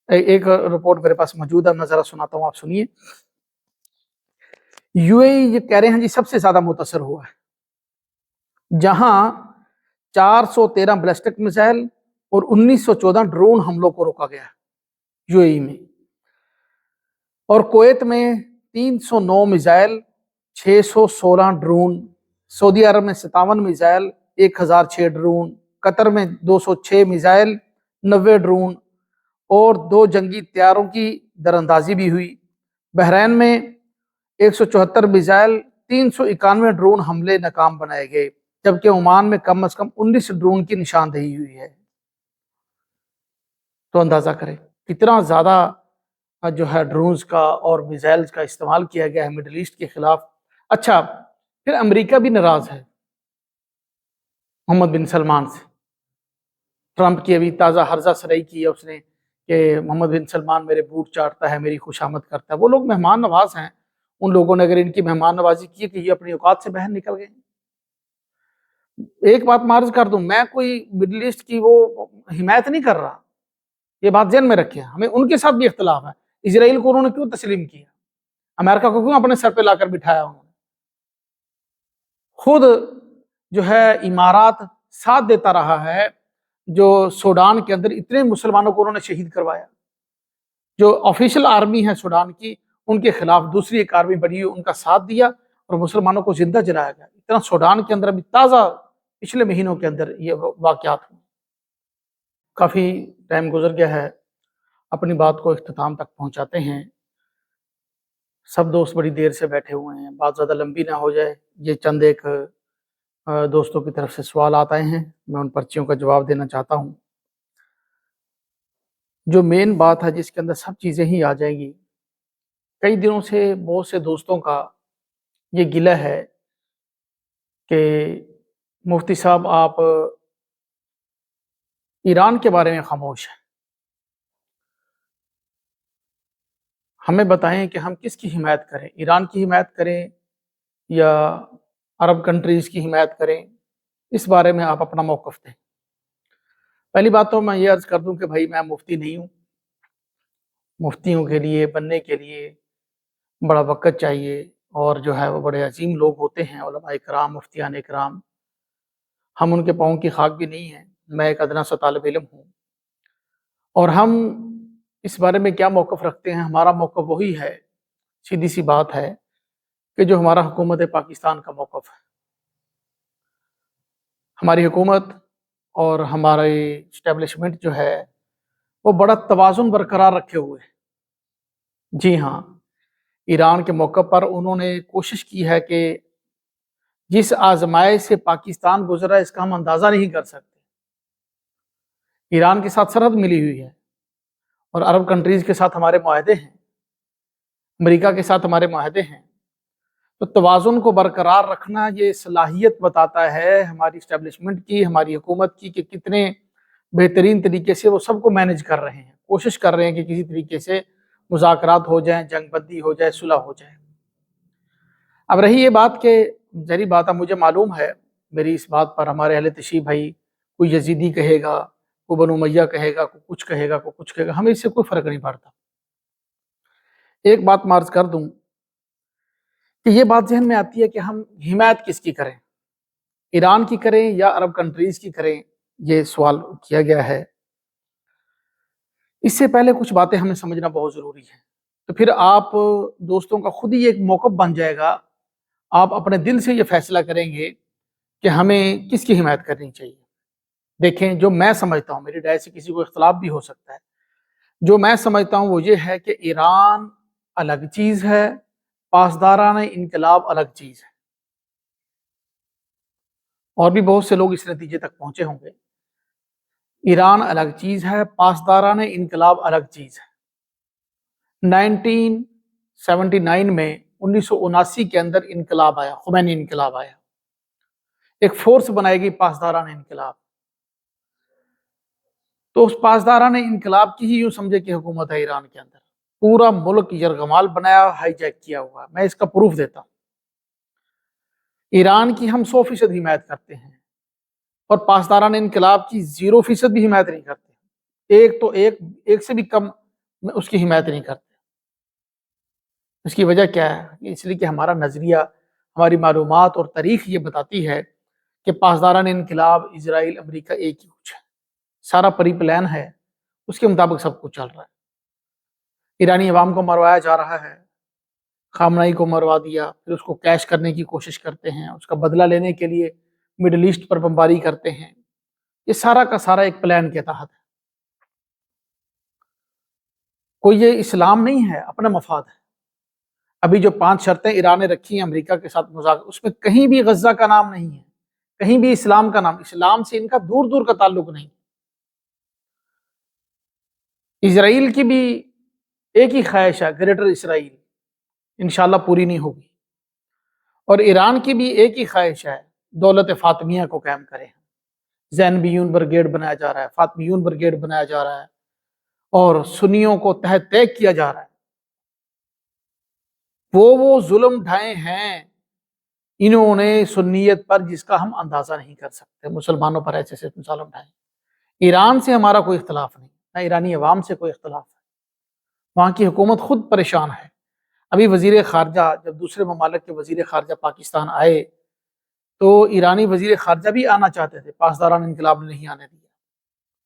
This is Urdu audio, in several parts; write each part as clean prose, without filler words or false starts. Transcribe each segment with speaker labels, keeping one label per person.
Speaker 1: ایک رپورٹ میرے پاس موجود ہے، میں ذرا سناتا ہوں، آپ سنیے۔ یو اے ای یہ کہہ رہے ہیں جی سب سے زیادہ متاثر ہوا ہے، جہاں 413 بیلسٹک میزائل اور 1914 ڈرون حملوں کو روکا گیا ہے یو اے ای میں، اور کویت میں 309 میزائل، 616 ڈرون، سعودی عرب میں 57 میزائل، 1006 ڈرون، قطر میں 206 میزائل، 90 ڈرون اور 2 جنگی طیاروں کی دراندازی بھی ہوئی۔ بحرین میں 174 میزائل، 391 ڈرون حملے ناکام بنائے گئے، جبکہ عمان میں کم از کم 19 ڈرون کی نشاندہی ہوئی ہے۔ تو اندازہ کریں کتنا زیادہ جو ہے ڈرونز کا اور میزائلز کا استعمال کیا گیا ہے مڈل ایسٹ کے خلاف۔ اچھا، پھر امریکہ بھی ناراض ہے محمد بن سلمان سے۔ ٹرمپ کی ابھی تازہ ہرزہ سرائی کی ہے اس نے کہ محمد بن سلمان میرے بوٹ چاٹتا ہے، میری خوش آمد کرتا ہے۔ وہ لوگ مہمان نواز ہیں، ان لوگوں نے اگر ان کی مہمان نوازی کی کہ یہ اپنی اوقات سے باہر نکل گئے۔ ایک بات معرض کر دوں، میں کوئی مڈل ایسٹ کی وہ حمایت نہیں کر رہا، یہ بات ذہن میں رکھیں، ہمیں ان کے ساتھ بھی اختلاف ہے۔ اسرائیل کو انہوں نے کیوں تسلیم کیا؟ امریکہ کو کیوں اپنے سر پہ لا کر بٹھایا؟ انہوں نے خود جو ہے امارات ساتھ دیتا رہا ہے، جو سوڈان کے اندر اتنے مسلمانوں کو انہوں نے شہید کروایا۔ جو آفیشل آرمی ہے سوڈان کی، ان کے خلاف دوسری ایک آرمی بڑی ہوئی، ان کا ساتھ دیا اور مسلمانوں کو زندہ جلایا گیا۔ اتنا سوڈان کے اندر ابھی تازہ پچھلے مہینوں کے اندر یہ واقعات ہوئے۔ کافی ٹائم گزر گیا ہے، اپنی بات کو اختتام تک پہنچاتے ہیں۔ سب دوست بڑی دیر سے بیٹھے ہوئے ہیں، بات زیادہ لمبی نہ ہو جائے۔ یہ چند ایک دوستوں کی طرف سے سوالات آئے ہیں، میں ان پرچیوں کا جواب دینا چاہتا ہوں۔ جو مین بات ہے جس کے اندر سب چیزیں ہی آ جائیں گی، کئی دنوں سے بہت سے دوستوں کا یہ گلہ ہے کہ مفتی صاحب آپ ایران کے بارے میں خاموش ہیں، ہمیں بتائیں کہ ہم کس کی حمایت کریں، ایران کی حمایت کریں یا عرب کنٹریز کی حمایت کریں؟ اس بارے میں آپ اپنا موقف دیں۔ پہلی بات تو میں یہ عرض کر دوں کہ بھائی میں مفتی نہیں ہوں، مفتیوں کے لیے بننے کے لیے بڑا وقت چاہیے، اور جو ہے وہ بڑے عظیم لوگ ہوتے ہیں علماء کرام، مفتیان کرام۔ ہم ان کے پاؤں کی خاک بھی نہیں ہیں، میں ایک ادنا سا طالب علم ہوں۔ اور ہم اس بارے میں کیا موقف رکھتے ہیں؟ ہمارا موقف وہی ہے، سیدھی سی بات ہے کہ جو ہمارا حکومت پاکستان کا موقف ہے۔ ہماری حکومت اور ہمارے اسٹیبلشمنٹ جو ہے وہ بڑا توازن برقرار رکھے ہوئے ہے۔ جی ہاں، ایران کے موقع پر انہوں نے کوشش کی ہے کہ جس آزمائش سے پاکستان گزرا اس کا ہم اندازہ نہیں کر سکتے۔ ایران کے ساتھ سرحد ملی ہوئی ہے، اور عرب کنٹریز کے ساتھ ہمارے معاہدے ہیں، امریکہ کے ساتھ ہمارے معاہدے ہیں۔ تو توازن کو برقرار رکھنا یہ صلاحیت بتاتا ہے ہماری اسٹیبلشمنٹ کی، ہماری حکومت کی، کہ کتنے بہترین طریقے سے وہ سب کو مینج کر رہے ہیں، کوشش کر رہے ہیں کہ کسی طریقے سے مذاکرات ہو جائیں، جنگ بندی ہو جائے، صلح ہو جائے۔ اب رہی یہ بات کہ ظاہری بات ہے، مجھے معلوم ہے میری اس بات پر ہمارے اہل تشیع بھائی، کوئی یزیدی کہے گا، کوئی بنو امیہ کہے گا، کوئی کچھ کہے گا، کوئی کچھ کہے گا، ہمیں اس سے کوئی فرق نہیں پڑتا۔ ایک بات معرض کر دوں کہ یہ بات ذہن میں آتی ہے کہ ہم حمایت کس کی کریں، ایران کی کریں یا عرب کنٹریز کی کریں؟ یہ سوال کیا گیا ہے۔ اس سے پہلے کچھ باتیں ہمیں سمجھنا بہت ضروری ہے، تو پھر آپ دوستوں کا خود ہی ایک موقف بن جائے گا، آپ اپنے دل سے یہ فیصلہ کریں گے کہ ہمیں کس کی حمایت کرنی چاہیے۔ دیکھیں، جو میں سمجھتا ہوں، میری رائے سے کسی کو اختلاف بھی ہو سکتا ہے، جو میں سمجھتا ہوں وہ یہ ہے کہ ایران الگ چیز ہے، پاسدارانہ انقلاب الگ چیز ہے۔ اور بھی بہت سے لوگ اس نتیجے تک پہنچے ہوں گے۔ ایران الگ چیز ہے، پاسدارانہ انقلاب الگ چیز ہے۔ 1979 میں 1979 کے اندر انقلاب آیا، خمینی انقلاب آیا، ایک فورس بنائی گئی پاسدارانہ انقلاب۔ تو اس پاسدارانہ انقلاب کی ہی یوں سمجھے کہ حکومت ہے ایران کے اندر، پورا ملک یرغمال بنایا، ہائی جیک کیا ہوا ہے۔ میں اس کا پروف دیتا ہوں۔ ایران کی ہم 100% حمایت کرتے ہیں، اور پاسدارانہ انقلاب کی 0% بھی حمایت نہیں کرتے۔ ایک سے بھی کم اس کی حمایت نہیں کرتے۔ اس کی وجہ کیا ہے؟ اس لیے کہ ہمارا نظریہ، ہماری معلومات اور تاریخ یہ بتاتی ہے کہ پاسداران انقلاب اسرائیل امریکہ ایک ہی کچھ ہے، سارا پری پلان ہے، اس کے مطابق سب کچھ چل رہا ہے۔ ایرانی عوام کو مروایا جا رہا ہے، خامنائی کو مروا دیا، پھر اس کو کیش کرنے کی کوشش کرتے ہیں، اس کا بدلہ لینے کے لیے مڈل ایسٹ پر بمباری کرتے ہیں۔ یہ سارا کا سارا ایک پلان کے تحت ہے۔ کوئی یہ اسلام نہیں ہے، اپنا مفاد ہے۔ ابھی جو 5 شرطیں ایران نے رکھی ہیں امریکہ کے ساتھ مذاکرات، اس میں کہیں بھی غزہ کا نام نہیں ہے، کہیں بھی اسلام کا نام، اسلام سے ان کا دور دور کا تعلق نہیں۔ اسرائیل کی بھی ایک ہی خواہش ہے، گریٹر اسرائیل، انشاءاللہ پوری نہیں ہوگی۔ اور ایران کی بھی ایک ہی خواہش ہے، دولت فاطمیہ کو قائم کرے۔ زینبیون برگیڈ بنایا جا رہا ہے، فاطمیون برگیڈ بنایا جا رہا ہے، اور سنیوں کو تحت تیگ کیا جا رہا ہے۔ وہ ظلم ڈھائے ہیں انہوں نے سنیت پر جس کا ہم اندازہ نہیں کر سکتے۔ مسلمانوں پر ایسے ایسے ظلم ڈھائے۔ ایران سے ہمارا کوئی اختلاف نہیں، نہ ایرانی عوام سے کوئی اختلاف ہے، وہاں کی حکومت خود پریشان ہے۔ ابھی وزیر خارجہ، جب دوسرے ممالک کے وزیر خارجہ پاکستان آئے تو ایرانی وزیر خارجہ بھی آنا چاہتے تھے، پاسداران انقلاب نے نہیں آنے دیا۔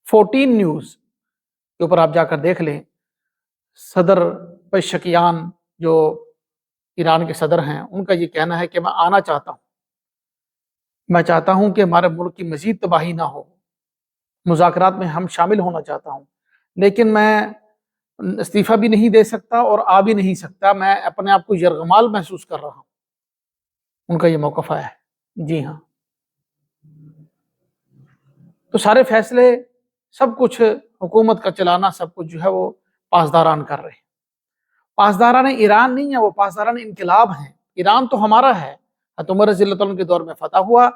Speaker 1: 14 نیوز کے اوپر آپ جا کر دیکھ لیں، صدر پشکیان جو ایران کے صدر ہیں، ان کا یہ کہنا ہے کہ میں آنا چاہتا ہوں، میں چاہتا ہوں کہ ہمارے ملک کی مزید تباہی نہ ہو، مذاکرات میں ہم شامل ہونا چاہتا ہوں، لیکن میں استعفیٰ بھی نہیں دے سکتا اور آ بھی نہیں سکتا، میں اپنے آپ کو یرغمال محسوس کر رہا ہوں۔ ان کا یہ موقف ہے۔ جی ہاں، تو سارے فیصلے، سب کچھ حکومت کا چلانا، سب کچھ جو ہے وہ پاسداران کر رہے ہیں۔ پاسداران ایران نہیں ہے، وہ پاسداران انقلاب ہیں۔ ایران تو ہمارا ہے، حضرت عمر رضی اللہ عنہ کے دور میں فتح ہوا،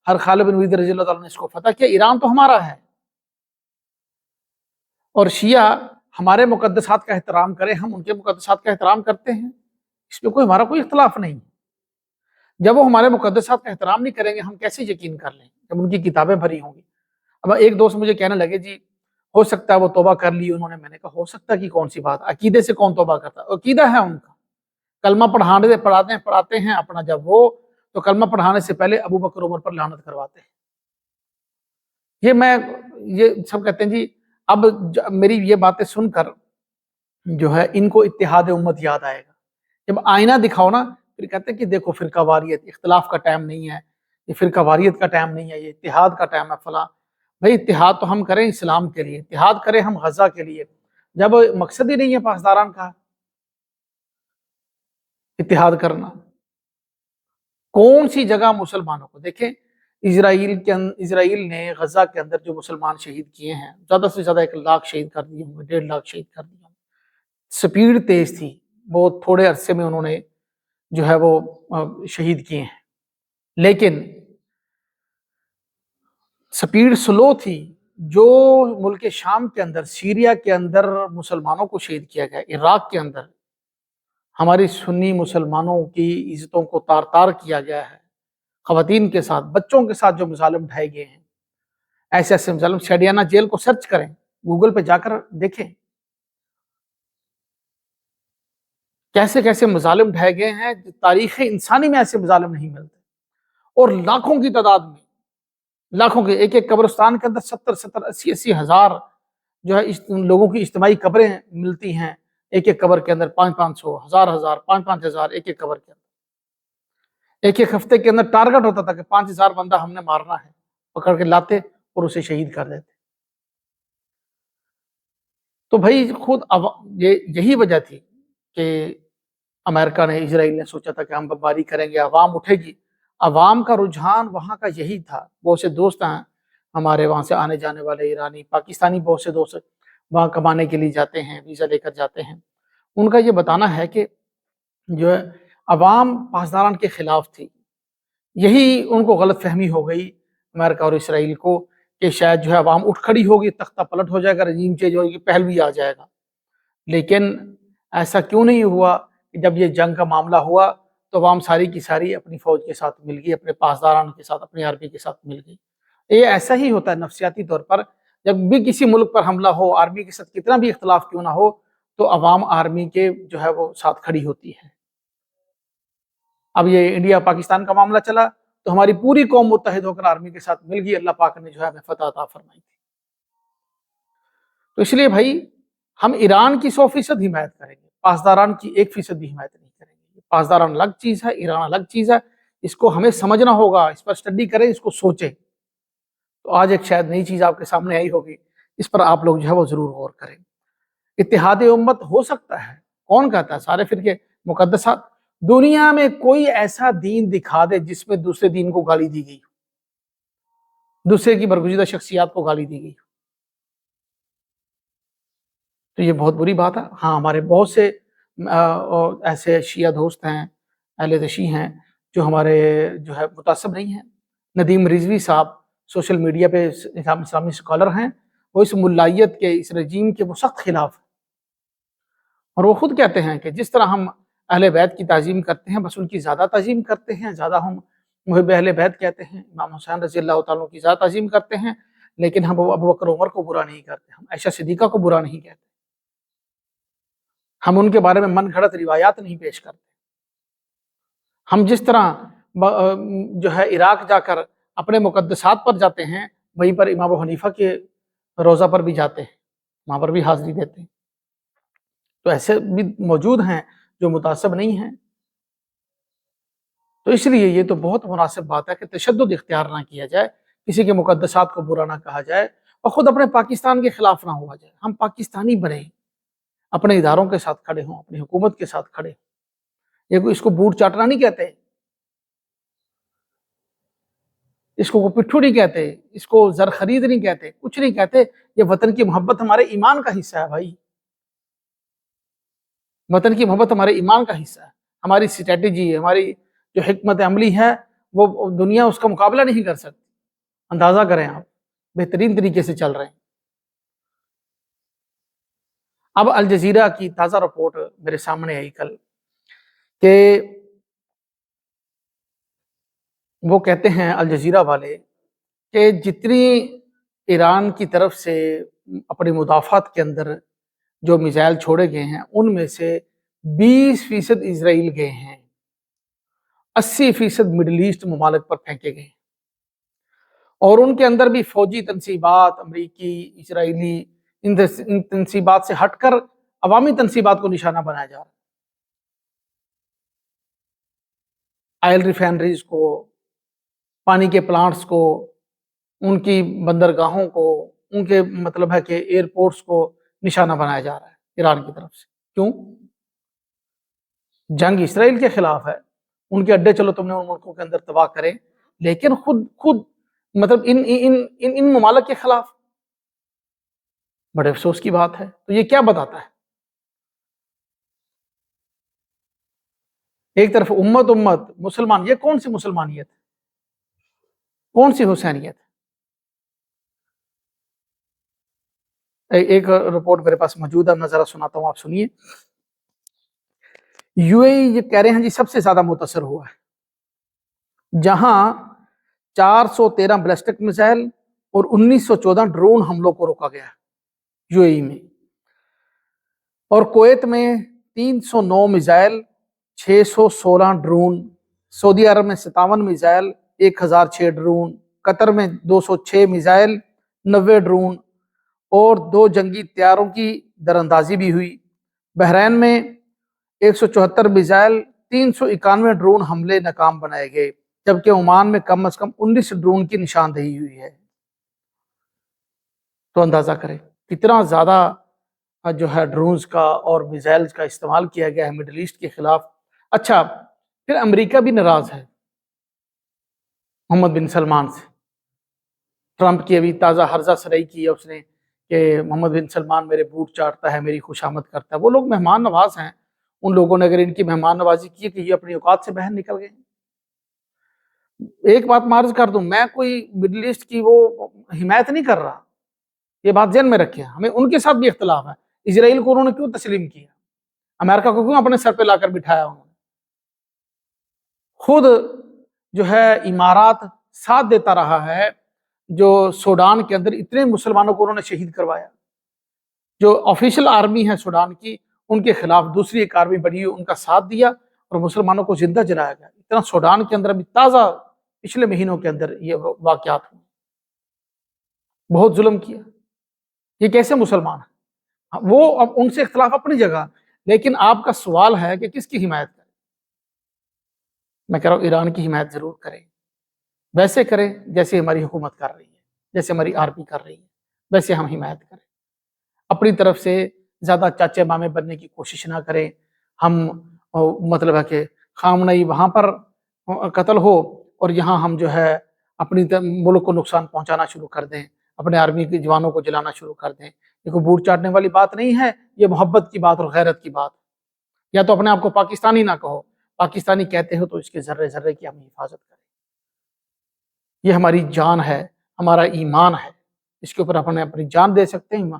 Speaker 1: ہر خالد بن ولید رضی اللہ عنہ نے اس کو فتح کیا۔ ایران تو ہمارا ہے، اور شیعہ ہمارے مقدسات کا احترام کریں، ہم ان کے مقدسات کا احترام کرتے ہیں، اس میں ہمارا کوئی اختلاف نہیں۔ جب وہ ہمارے مقدسات کا احترام نہیں کریں گے، ہم کیسے یقین کر لیں جب ان کی کتابیں بھری ہوں گی؟ اب ایک دوست مجھے کہنے لگے، جی ہو سکتا ہے وہ توبہ کر لی انہوں نے۔ میں نے کہا ہو سکتا ہے کہ کون سی بات، عقیدے سے کون توبہ کرتا ہے؟ عقیدہ ہے ان کا، کلمہ پڑھاتے ہیں اپنا، جب وہ تو کلمہ پڑھانے سے پہلے ابو بکر عمر پر لعنت کرواتے ہیں۔ یہ سب کہتے ہیں جی، اب میری یہ باتیں سن کر جو ہے ان کو اتحاد امت یاد آئے گا۔ جب آئینہ دکھاؤ نا، پھر کہتے ہیں کہ دیکھو فرقہ واریت، اختلاف کا ٹائم نہیں ہے، یہ فرقہ واریت کا ٹائم نہیں ہے، یہ اتحاد کا ٹائم ہے فلاں۔ بھائی اتحاد تو ہم کریں اسلام کے لیے، اتحاد کریں ہم غزہ کے لیے، جب مقصد ہی نہیں ہے پاسداران کا اتحاد کرنا۔ کون سی جگہ مسلمانوں کو دیکھیں، اسرائیل نے غزہ کے اندر جو مسلمان شہید کیے ہیں، زیادہ سے زیادہ 1 لاکھ شہید کر دیے ہوں گے، 1.5 لاکھ شہید کر دیے ہوں گے۔ سپیڈ تیز تھی، بہت تھوڑے عرصے میں انہوں نے جو ہے وہ شہید کیے ہیں، لیکن سپیڈ سلو تھی۔ جو ملک شام کے اندر، سیریا کے اندر مسلمانوں کو شہید کیا گیا، عراق کے اندر ہماری سنی مسلمانوں کی عزتوں کو تار تار کیا گیا ہے، خواتین کے ساتھ، بچوں کے ساتھ جو مظالم ڈھائے گئے ہیں، ایسے ایسے مظالم۔ شیڈیانہ جیل کو سرچ کریں، گوگل پہ جا کر دیکھیں کیسے کیسے مظالم ڈھائے گئے ہیں، تاریخ انسانی میں ایسے مظالم نہیں ملتے۔ اور لاکھوں کی تعداد میں، لاکھوں کے، ایک قبرستان کے اندر 70 80 ہزار جو ہے لوگوں کی اجتماعی قبریں ملتی ہیں، ایک قبر کے اندر 500 ہزار 5 ہزار، ایک قبر کے اندر۔ ایک ہفتے کے اندر ٹارگٹ ہوتا تھا کہ 5000 بندہ ہم نے مارنا ہے، پکڑ کے لاتے اور اسے شہید کر دیتے۔ تو بھائی خود یہی وجہ تھی کہ امریکہ نے، اسرائیل نے سوچا تھا کہ ہم بمباری کریں گے، عوام اٹھے گی۔ عوام کا رجحان وہاں کا یہی تھا۔ بہت سے دوست ہیں ہمارے وہاں سے آنے جانے والے، ایرانی پاکستانی، بہت سے دوست وہاں کمانے کے لیے جاتے ہیں، ویزا لے کر جاتے ہیں۔ ان کا یہ بتانا ہے کہ جو ہے عوام پاسداران کے خلاف تھی۔ یہی ان کو غلط فہمی ہو گئی امریکہ اور اسرائیل کو کہ شاید جو ہے عوام اٹھ کھڑی ہوگی، تختہ پلٹ ہو جائے گا، رجیم چینج ہوگی، پہل بھی آ جائے گا۔ لیکن ایسا کیوں نہیں ہوا کہ جب یہ جنگ کا معاملہ ہوا تو عوام ساری کی ساری اپنی فوج کے ساتھ مل گئی، اپنے پاسداران کے ساتھ، اپنی آرمی کے ساتھ مل گئی۔ یہ ایسا ہی ہوتا ہے نفسیاتی طور پر، جب بھی کسی ملک پر حملہ ہو، آرمی کے ساتھ کتنا بھی اختلاف کیوں نہ ہو، تو عوام آرمی کے جو ہے وہ ساتھ کھڑی ہوتی ہے۔ اب یہ انڈیا پاکستان کا معاملہ چلا تو ہماری پوری قوم متحد ہو کر آرمی کے ساتھ مل گئی، اللہ پاک نے جو ہے ہمیں فتح عطا فرمائی تھی۔ تو اس لیے بھائی ہم ایران کی 100% حمایت کریں گے، پاسداران کی 1% بھی حمایت نہیں کریں گے۔ پاسداران الگ چیز ہے، ایران الگ چیز ہے، اس کو ہمیں سمجھنا ہوگا، اس پر اسٹڈی کریں، اس کو سوچیں۔ تو آج ایک شاید نئی چیز آپ کے سامنے آئی ہوگی، اس پر آپ لوگ جو ہے وہ ضرور غور کریں۔ اتحاد امت ہو سکتا ہے، کون کہتا ہے؟ سارے فرقے مقدسات۔ دنیا میں کوئی ایسا دین دکھا دے جس میں دوسرے دین کو گالی دی گئی ہو، دوسرے کی برگزیدہ شخصیات کو گالی دی گئی ہو، تو یہ بہت بری بات ہے۔ ہاں، ہمارے بہت سے ایسے شیعہ دوست ہیں، اہل تشیع ہیں جو ہمارے جو ہے متعصب نہیں ہیں۔ ندیم رضوی صاحب سوشل میڈیا پہ اسلامی اسکالر ہیں، وہ اس ملائیت کے، اس رجیم کے وہ سخت خلاف ہیں، اور وہ خود کہتے ہیں کہ جس طرح ہم اہل بیت کی تعظیم کرتے ہیں بس ان کی زیادہ تعظیم کرتے ہیں، زیادہ ہم محب اہل بیت کہتے ہیں، امام حسین رضی اللہ تعالیٰ کی زیادہ تعظیم کرتے ہیں، لیکن ہم ابو بکر عمر کو برا نہیں کرتے، ہم عائشہ صدیقہ کو برا نہیں کہتے، ہم ان کے بارے میں من گھڑت روایات نہیں پیش کرتے۔ ہم جس طرح جو ہے عراق جا کر اپنے مقدسات پر جاتے ہیں، وہیں پر امام ابو حنیفہ کے روضہ پر بھی جاتے ہیں، وہاں پر بھی حاضری دیتے ہیں۔ تو ایسے بھی موجود ہیں جو متعصب نہیں ہیں۔ تو اس لیے یہ تو بہت مناسب بات ہے کہ تشدد اختیار نہ کیا جائے، کسی کے مقدسات کو برا نہ کہا جائے، اور خود اپنے پاکستان کے خلاف نہ ہوا جائے۔ ہم پاکستانی بنیں، اپنے اداروں کے ساتھ کھڑے ہوں، اپنی حکومت کے ساتھ کھڑے ہوں۔ یہ اس کو بوٹ چاٹنا نہیں کہتے، اس کو پٹھو نہیں کہتے، اس کو زر خرید نہیں کہتے، کچھ نہیں کہتے۔ یہ وطن کی محبت ہمارے ایمان کا حصہ ہے بھائی، وطن کی محبت ہمارے ایمان کا حصہ ہے۔ ہماری اسٹریٹجی، ہماری جو حکمت عملی ہے، وہ دنیا اس کا مقابلہ نہیں کر سکتی۔ اندازہ کریں آپ، بہترین طریقے سے چل رہے ہیں۔ اب الجزیرہ کی تازہ رپورٹ میرے سامنے آئی کل کہ وہ کہتے ہیں الجزیرہ والے کہ جتنی ایران کی طرف سے اپنی مدافعات کے اندر جو میزائل چھوڑے گئے ہیں، ان میں سے 20% اسرائیل گئے ہیں، 80% مڈل ایسٹ ممالک پر پھینکے گئے ہیں، اور ان کے اندر بھی فوجی تنصیبات، امریکی، اسرائیلی، ان تنصیبات سے ہٹ کر عوامی تنصیبات کو نشانہ بنایا جا رہا ہے۔ آئل ریفائنریز کو، پانی کے پلانٹس کو، ان کی بندرگاہوں کو، ان کے مطلب ہے کہ ایئرپورٹس کو نشانہ بنایا جا رہا ہے ایران کی طرف سے۔ کیوں؟ جنگ اسرائیل کے خلاف ہے، ان کے اڈے چلو تم نے ان ملکوں کے اندر تباہ کریں، لیکن خود مطلب ان ممالک کے خلاف۔ بڑے افسوس کی بات ہے۔ تو یہ کیا بتاتا ہے؟ ایک طرف امت مسلمان، یہ کون سی مسلمانیت ہے؟ کون سی حسینیت ہے؟ ایک رپورٹ میرے پاس موجود ہے، میں ذرا سناتا ہوں، آپ سنیے۔ یو اے ای یہ کہہ رہے ہیں جی سب سے زیادہ متاثر ہوا ہے، جہاں 413 بیلسٹک میزائل اور 1914 ڈرون حملوں کو روکا گیا یو اے ای میں، اور کویت میں 309 میزائل، 616 ڈرون، سعودی عرب میں 57 میزائل، 1006 ڈرون، قطر میں 206 میزائل، 90 ڈرون اور 2 جنگی طیاروں کی دراندازی بھی ہوئی۔ بحرین میں 174 میزائل، 391 ڈرون حملے ناکام بنائے گئے، جبکہ عمان میں کم از کم 19 ڈرون کی نشاندہی ہوئی ہے۔ تو اندازہ کریں کتنا زیادہ جو ہے ڈرونز کا اور میزائلز کا استعمال کیا گیا ہے مڈل ایسٹ کے خلاف۔ اچھا، پھر امریکہ بھی ناراض ہے محمد بن سلمان سے۔ ٹرمپ کی ابھی تازہ ہرزہ سرائی کی ہے اس نے کہ محمد بن سلمان میرے بوٹ چاٹتا ہے، میری خوش آمد کرتا ہے۔ وہ لوگ مہمان نواز ہیں، ان لوگوں نے اگر ان کی مہمان نوازی کی ہے کہ یہ اپنی اوقات سے باہر نکل گئے۔ ایک بات معرض کر دوں، میں کوئی مڈل ایسٹ کی وہ حمایت نہیں کر رہا، یہ بات ذہن میں رکھیں، ہمیں ان کے ساتھ بھی اختلاف ہے۔ اسرائیل کو انہوں نے کیوں تسلیم کیا؟ امریکہ کو کیوں اپنے سر پہ لا کر بٹھایا انہوں نے؟ خود جو ہے امارات ساتھ دیتا رہا ہے، جو سوڈان کے اندر اتنے مسلمانوں کو انہوں نے شہید کروایا۔ جو آفیشل آرمی ہے سوڈان کی، ان کے خلاف دوسری ایک آرمی بڑھی ہوئی، ان کا ساتھ دیا اور مسلمانوں کو زندہ جلایا گیا۔ اتنا سوڈان کے اندر ابھی تازہ پچھلے مہینوں کے اندر یہ واقعات ہوئے، بہت ظلم کیا۔ یہ کیسے مسلمان ہیں؟ وہ اب ان سے اختلاف اپنی جگہ، لیکن آپ کا سوال ہے کہ کس کی حمایت کریں؟ میں کہہ رہا ہوں ایران کی حمایت ضرور کریں، ویسے کریں جیسے ہماری حکومت کر رہی ہے، جیسے ہماری آرمی کر رہی ہے، ویسے ہم حمایت کریں۔ اپنی طرف سے زیادہ چاچے مامے بننے کی کوشش نہ کریں۔ ہم مطلب ہے کہ خامنئی وہاں پر قتل ہو اور یہاں ہم جو ہے اپنی ملک کو نقصان پہنچانا شروع کر دیں، اپنے آرمی کے جوانوں کو جلانا شروع کر دیں۔ یہ کوئی بوٹ چاٹنے والی بات نہیں ہے، یہ محبت کی بات اور غیرت کی بات۔ یا تو اپنے آپ کو پاکستانی نہ کہو، پاکستانی کہتے ہو تو اس کے ذرے ذرے کی ہم حفاظت کریں۔ یہ ہماری جان ہے، ہمارا ایمان ہے، اس کے اوپر اپنی جان دے سکتے ہیں۔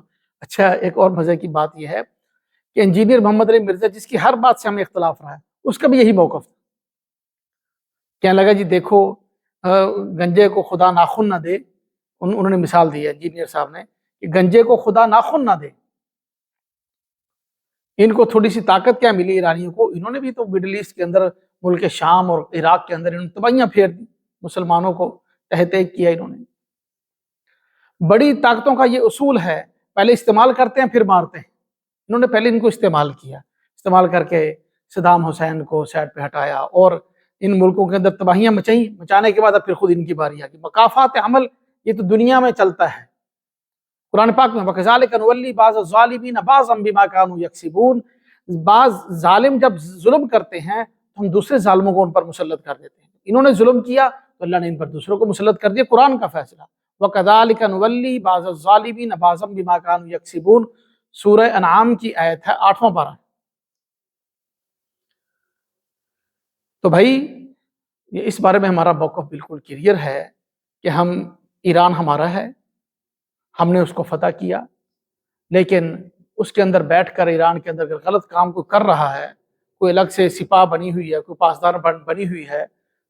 Speaker 1: اچھا، ایک اور مزے کی بات یہ ہے کہ انجینئر محمد علی مرزا، جس کی ہر بات سے ہمیں اختلاف رہا ہے، اس کا بھی یہی موقف تھا۔ کہنے لگا جی دیکھو، گنجے کو خدا ناخن نہ دے، انہوں نے مثال دی ہے انجینئر صاحب نے کہ گنجے کو خدا ناخن نہ دے۔ ان کو تھوڑی سی طاقت کیا ملی ایرانیوں کو؟ انہوں نے بھی تو مڈل ایسٹ کے اندر، ملک شام اور عراق کے اندر انہوں نے تباہیاں پھیر دی، مسلمانوں کو تحت ایک کیا انہوں نے۔ بڑی طاقتوں کا یہ اصول ہے، پہلے استعمال کرتے ہیں پھر مارتے ہیں۔ انہوں نے پہلے ان کو استعمال کیا، استعمال کر کے صدام حسین کو سائڈ پہ ہٹایا اور ان ملکوں کے اندر تباہیاں مچائیں۔ مچانے کے بعد اب پھر خود ان کی باری آ گئی۔ مکافات عمل یہ تو دنیا میں چلتا ہے۔ قرآن پاک میں وَكَذَلِكَ نُوَلِّي بَعْضَ الظَّالِمِينَ بَعْضًا بِمَا كَانُوا يَكْسِبُونَ، بعض ظالم جب ظلم کرتے ہیں تو ہم دوسرے ظالموں کو ان پر مسلط کر دیتے ہیں۔ انہوں نے ظلم کیا تو اللہ نے ان پر دوسروں کو مسلط کر دیا، قرآن کا فیصلہ۔ وَكَذَلِكَ نُوَلِّي بَعْضَ الظَّالِمِينَ بَعْضًا بِمَا كَانُوا يَكْسِبُونَ، سورہ انعام کی آیت ہے 8واں پارہ۔ تو بھائی یہ اس بارے میں ہمارا موقف بالکل کلیئر ہے کہ ایران ہمارا ہے، ہم نے اس کو فتح کیا، لیکن اس کے اندر بیٹھ کر ایران کے اندر اگر غلط کام کوئی کر رہا ہے، کوئی الگ سے سپاہ بنی ہوئی ہے، کوئی پاسدار بنی ہوئی ہے،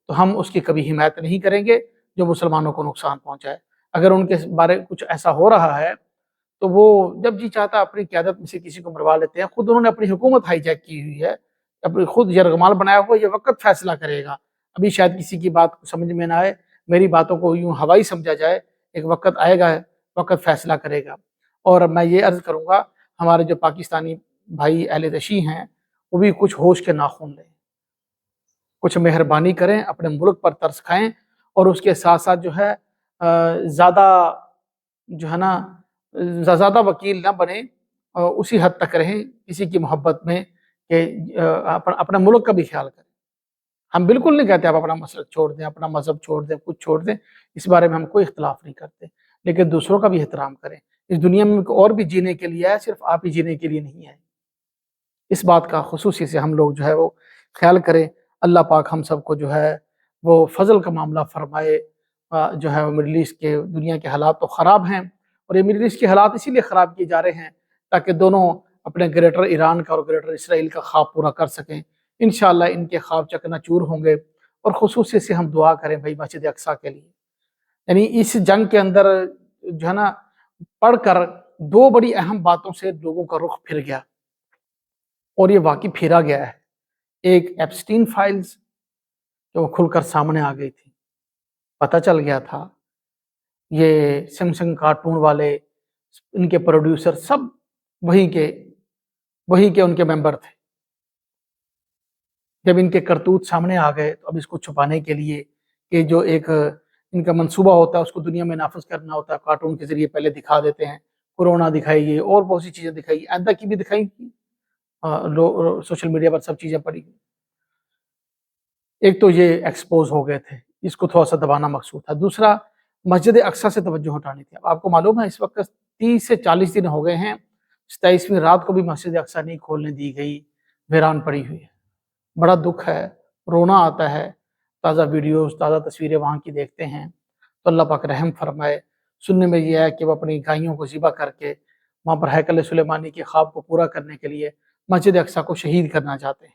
Speaker 1: تو ہم اس کی کبھی حمایت نہیں کریں گے جو مسلمانوں کو نقصان پہنچائے۔ اگر ان کے بارے کچھ ایسا ہو رہا ہے تو وہ جب جی چاہتا اپنی قیادت میں سے کسی کو مروا لیتے ہیں۔ خود انہوں نے اپنی حکومت ہائی جیک کی ہوئی ہے، اپنی خود یرغمال بنایا ہوا، یہ وقت فیصلہ کرے گا۔ ابھی شاید کسی کی بات سمجھ میں نہ آئے، میری باتوں کو یوں ہوائی سمجھا جائے، ایک وقت آئے گا، وقت فیصلہ کرے گا۔ اور میں یہ عرض کروں گا ہمارے جو پاکستانی بھائی اہل تشیع ہیں وہ بھی کچھ ہوش کے ناخن لیں، کچھ مہربانی کریں، اپنے ملک پر ترس کھائیں، اور اس کے ساتھ ساتھ جو ہے زیادہ جو ہے نا زیادہ وکیل نہ بنیں، اسی حد تک رہیں کسی کی محبت میں کہ اپنے ملک کا بھی خیال کریں۔ ہم بالکل نہیں کہتے آپ اپنا مسلک چھوڑ دیں، اپنا مذہب چھوڑ دیں، کچھ چھوڑ دیں، اس بارے میں ہم کوئی اختلاف نہیں کرتے، لیکن دوسروں کا بھی احترام کریں۔ اس دنیا میں اور بھی جینے کے لیے ہے، صرف آپ ہی جینے کے لیے نہیں ہے۔ اس بات کا خصوصی سے ہم لوگ جو ہے وہ خیال کریں۔ اللہ پاک ہم سب کو جو ہے وہ فضل کا معاملہ فرمائے۔ جو ہے وہ مڈل ایسٹ کے دنیا کے حالات تو خراب ہیں، اور یہ مڈل ایسٹ کے حالات اسی لیے خراب کیے جا رہے ہیں تاکہ دونوں اپنے گریٹر ایران کا اور گریٹر اسرائیل کا خواب پورا کر سکیں۔ انشاءاللہ ان کے خواب چکنا چور ہوں گے، اور خصوصی سے ہم دعا کریں بھائی مسجد اقصیٰ کے لیے۔ یعنی اس جنگ کے اندر جو ہے نا پڑھ کر دو بڑی اہم باتوں سے لوگوں کا رخ پھر گیا، اور یہ واقعی پھیرا گیا ہے۔ ایک ایپسٹین فائلز جو کھل کر سامنے آ گئی تھی، پتہ چل گیا تھا یہ سمسنگ کارٹون والے، ان کے پروڈیوسر سب وہی کے ان کے ممبر تھے۔ جب ان کے کرتوت سامنے آ گئے تو اب اس کو چھپانے کے لیے کہ جو ایک ان کا منصوبہ ہوتا ہے اس کو دنیا میں نافذ کرنا ہوتا ہے، کارٹون کے ذریعے پہلے دکھا دیتے ہیں، کورونا دکھائیے اور بہت سی چیزیں دکھائی، آئندہ کی بھی دکھائی، سوشل میڈیا پر سب چیزیں پڑی۔ ایک تو یہ ایکسپوز ہو گئے تھے، اس کو تھوڑا سا دبانا مقصود تھا۔ دوسرا مسجد اقصیٰ سے توجہ ہٹانی تھی۔ اب آپ کو معلوم ہے اس وقت 30 سے 40 دن ہو گئے ہیں، 27ویں رات کو بھی مسجد اقصیٰ نہیں کھولنے دی گئی، ویران پڑی ہوئی ہے۔ بڑا دکھ ہے، رونا آتا ہے، تازہ ویڈیوز، تازہ تصویریں وہاں کی دیکھتے ہیں تو اللہ پاک رحم فرمائے۔ سننے میں یہ ہے کہ وہ اپنی گائیوں کو ذبح کر کے وہاں پر ہیکل سلیمانی کے خواب کو پورا کرنے کے لیے مسجد اقصیٰ کو شہید کرنا چاہتے ہیں،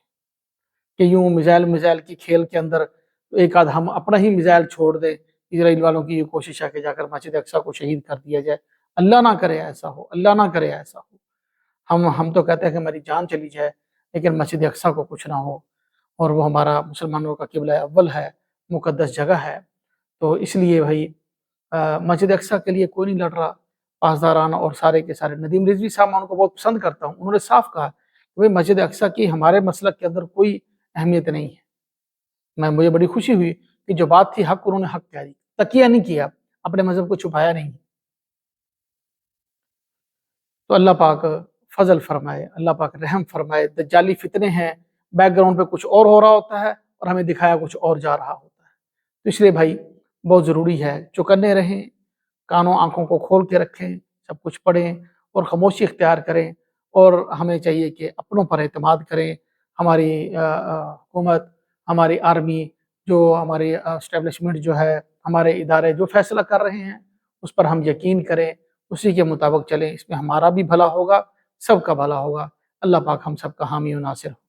Speaker 1: کہ یوں میزائل کی کھیل کے اندر ایک آدھ ہم اپنا ہی میزائل چھوڑ دیں۔ اسرائیل والوں کی یہ کوشش ہے کہ جا کر مسجد اقصیٰ کو شہید کر دیا جائے۔ اللہ نہ کرے ایسا ہو، اللہ نہ کرے ایسا ہو۔ ہم تو کہتے ہیں کہ ہماری جان چلی جائے لیکن مسجد اقصیٰ کو کچھ نہ ہو، اور وہ ہمارا مسلمانوں کا قبلہ اول ہے، مقدس جگہ ہے۔ تو اس لیے بھائی مسجد اقصیٰ کے لیے کوئی نہیں لڑ رہا، پاسداران اور سارے کے سارے۔ ندیم رضوی صاحب میں ان کو بہت پسند کرتا ہوں، انہوں نے صاف کہا کہ بھائی مسجد اقصیٰ کی ہمارے مسلک کے اندر کوئی اہمیت نہیں ہے۔ مجھے بڑی خوشی ہوئی کہ جو بات تھی حق، انہوں نے حق کہہ دی، تکیہ نہیں کیا، اپنے مذہب کو چھپایا نہیں۔ تو اللہ پاک فضل فرمائے، اللہ پاک رحم فرمائے۔ دجالی فتنے ہیں، بیک گراؤنڈ پہ کچھ اور ہو رہا ہوتا ہے اور ہمیں دکھایا کچھ اور جا رہا ہوتا ہے۔ تو اس لیے بھائی بہت ضروری ہے چوکنے رہیں، کانوں آنکھوں کو کھول کے رکھیں، سب کچھ پڑھیں اور خاموشی اختیار کریں، اور ہمیں چاہیے کہ اپنوں پر اعتماد کریں۔ ہماری حکومت، ہماری آرمی، جو ہماری اسٹیبلشمنٹ جو ہے، ہمارے ادارے جو فیصلہ کر رہے ہیں اس پر ہم یقین کریں، اسی کے مطابق چلیں، اس میں ہمارا بھی بھلا ہوگا، سب کا بھلا ہوگا۔ اللہ پاک ہم سب کا حامی و ناصر ہو۔